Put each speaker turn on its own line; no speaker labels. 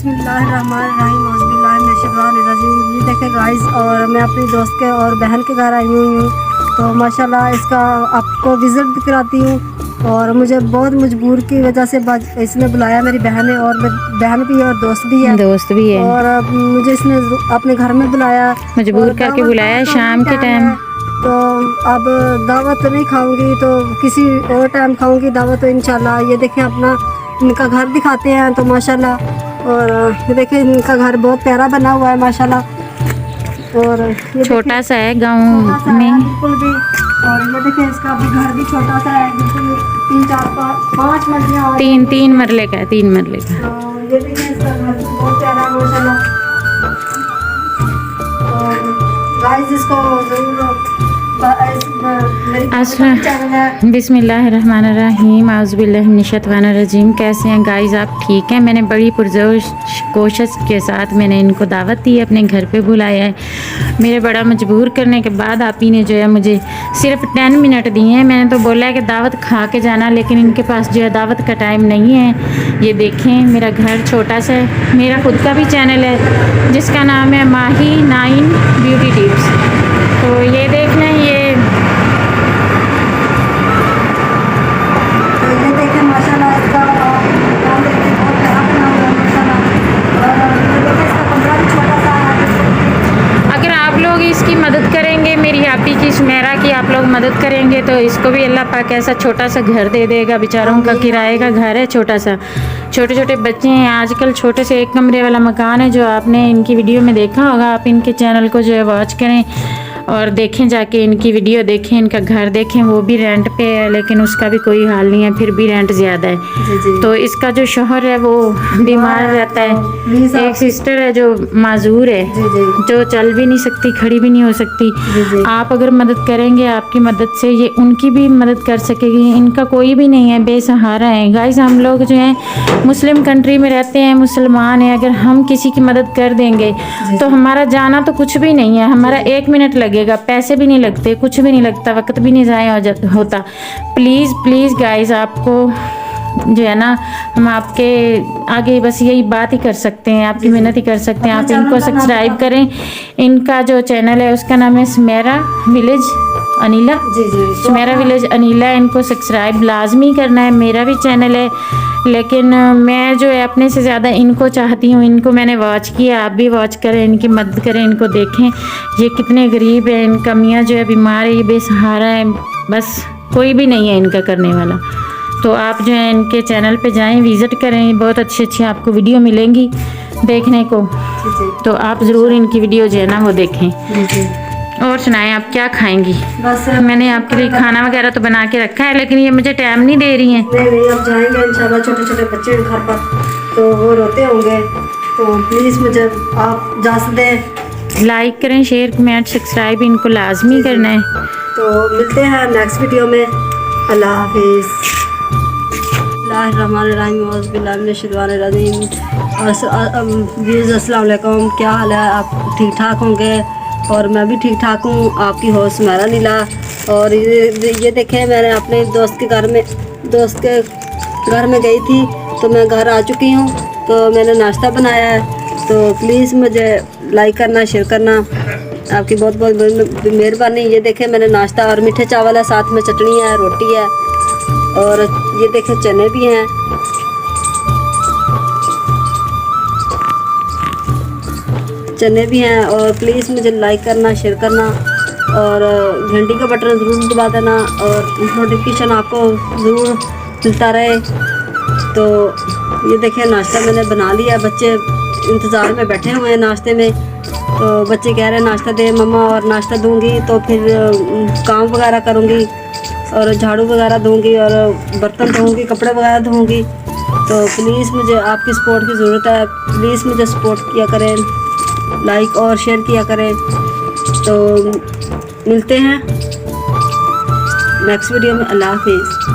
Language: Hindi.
बिस्मिल्लाहिर्रहमानिर्रहीम औज़ुबिल्लाहिमिनश्शैतानिर्रजीम। ये देखे गाइस, और मैं अपनी दोस्त के और बहन के घर आई हुई हूँ, तो माशाल्लाह इसका आपको विज़िट कराती हूँ। और मुझे बहुत मजबूर की वजह से इसने बुलाया, मेरी बहन है और बहन भी है और दोस्त भी है। और मुझे इसने अपने घर में बुलाया,
मजबूर करके बुलाया शाम के टाइम।
तो अब दावत तो नहीं खाऊंगी, तो किसी और टाइम खाऊंगी दावत तो इंशाल्लाह। ये देखें अपना इनका घर दिखाते हैं तो माशाल्लाह। और ये देखें इनका घर बहुत प्यारा बना हुआ है माशाल्लाह। और ये
छोटा सा है गांव में
बिल्कुल भी। और ये देखें इसका भी घर भी छोटा सा है, बिल्कुल 3 4 5 मंजिला,
तीन मरले का है, 3 मरले का।
तो ये देखें इसका घर बहुत प्यारा माशाल्लाह। और गाइस इसको जरूर
बिस्मिल्लाहिर्रहमानिर्रहीम औज़ुबिल्लाहिमिनश्शैतानिर्रजीम। कैसे हैं गाइस, आप ठीक हैं? मैंने बड़ी पुरजोश कोशिश के साथ मैंने इनको दावत दी, अपने घर पे बुलाया है। मेरे बड़ा मजबूर करने के बाद आप ही ने जो है मुझे सिर्फ 10 मिनट दिए हैं। मैंने तो बोला है कि दावत खा के जाना, लेकिन इनके पास जो है दावत का टाइम नहीं है। ये देखें मेरा घर छोटा सा है। मेरा खुद का भी चैनल है जिसका नाम है माही 9 ब्यूटी टिप्स। तो ये देख लें, ये
देखें माशाल्लाह इसका काम देखें बहुत प्यारा बना हुआ है माशाल्लाह। और ये देखें इसका कमरा भी छोटा सा है।
अगर आप लोग इसकी मदद करेंगे, मेरी आपी की सुमेरा की आप लोग मदद करेंगे, तो इसको भी अल्लाह पाक ऐसा छोटा सा घर दे देगा। बेचारों का किराए का घर है छोटा सा, छोटे छोटे बच्चे हैं। आजकल छोटे से 1 कमरे वाला मकान है जो आपने इनकी वीडियो में देखा होगा। आप इनके चैनल को जो है वॉच करें और देखें, जाके इनकी वीडियो देखें, इनका घर देखें। वो भी रेंट पे है, लेकिन उसका भी कोई हाल नहीं है, फिर भी रेंट ज़्यादा है।
जी।
तो इसका जो शौहर है वो बीमार रहता है। एक सिस्टर है जो माजूर है, जो चल भी नहीं सकती, खड़ी भी नहीं हो सकती। आप अगर मदद करेंगे, आपकी मदद से ये उनकी भी मदद कर सकेगी। इनका कोई भी नहीं है, बेसहारा है। गाइस, हम लोग जो हैं मुस्लिम कंट्री में रहते हैं, मुसलमान हैं। अगर हम किसी की मदद कर देंगे तो हमारा जाना तो कुछ भी नहीं है, हमारा 1 मिनट लगेगा, पैसे भी नहीं लगते, कुछ भी नहीं लगता, वक्त भी नहीं ज़ाया होता। प्लीज़ गाइस, आपको जो है ना, हम आपके आगे बस यही बात ही कर सकते हैं, आपकी मेहनत ही कर सकते हैं। आप इनको सब्सक्राइब करें। इनका जो चैनल है उसका नाम है सुमेरा विलेज अनीला। सुमेरा विलेज अनीला, इनको सब्सक्राइब लाजमी करना है। मेरा भी चैनल है, लेकिन मैं जो है अपने से ज़्यादा इनको चाहती हूँ। इनको मैंने वॉच किया, आप भी वॉच करें, इनकी मदद करें, इनको देखें ये कितने गरीब है। इनका मियाँ जो है बीमार है, ये बेसहारा है, बस कोई भी नहीं है इनका करने वाला। तो आप जो है इनके चैनल पे जाएं, विज़िट करें, बहुत अच्छी आपको वीडियो मिलेंगी देखने को। तो आप ज़रूर इनकी वीडियो जो है ना वो देखें। और सुनाएं, आप क्या खाएंगी?
बस
मैंने आपके लिए खाना वगैरह तो बना के रखा है, लेकिन ये मुझे टाइम नहीं दे रही हैं।
नहीं, अब जाएंगे इंशाल्लाह। छोटे छोटे बच्चे घर पर तो वो रोते होंगे, तो प्लीज़ मुझे आप इजाज़त दें।
लाइक करें, शेयर कमेंट सब्सक्राइब इनको लाजमी करना है।
तो मिलते हैं नेक्स्ट वीडियो में। अल्लाह हाफिज़। अस्सलाम वालेकुम, क्या हाल है? आप ठीक ठाक होंगे? और मैं भी ठीक ठाक हूँ। आपकी होस्ट सुमेरा नीला। और ये देखें, मैंने अपने दोस्त के घर में गई थी, तो मैं घर आ चुकी हूँ। तो मैंने नाश्ता बनाया है, तो प्लीज़ मुझे लाइक करना, शेयर करना, आपकी बहुत बहुत मेहरबानी। ये देखें मैंने नाश्ता, और मीठे चावल है, साथ में चटनी है, रोटी है, और ये देखें चने भी हैं। और प्लीज़ मुझे लाइक करना, शेयर करना, और घंटी का बटन ज़रूर दबा देना, और नोटिफिकेशन आपको ज़रूर मिलता रहे। तो ये देखें नाश्ता मैंने बना लिया, बच्चे इंतज़ार में बैठे हुए हैं नाश्ते में। तो बच्चे कह रहे हैं नाश्ता दे मम्मा, और नाश्ता दूंगी तो फिर काम वगैरह करूंगी, और झाड़ू वगैरह दूंगी, और बर्तन धोऊंगी, कपड़े वगैरह धोऊंगी। तो प्लीज़ मुझे आपकी सपोर्ट की ज़रूरत है। प्लीज़ मुझे सपोर्ट किया करें, लाइक और शेयर किया करें। तो मिलते हैं नेक्स्ट वीडियो में। अल्लाह हाफिज़।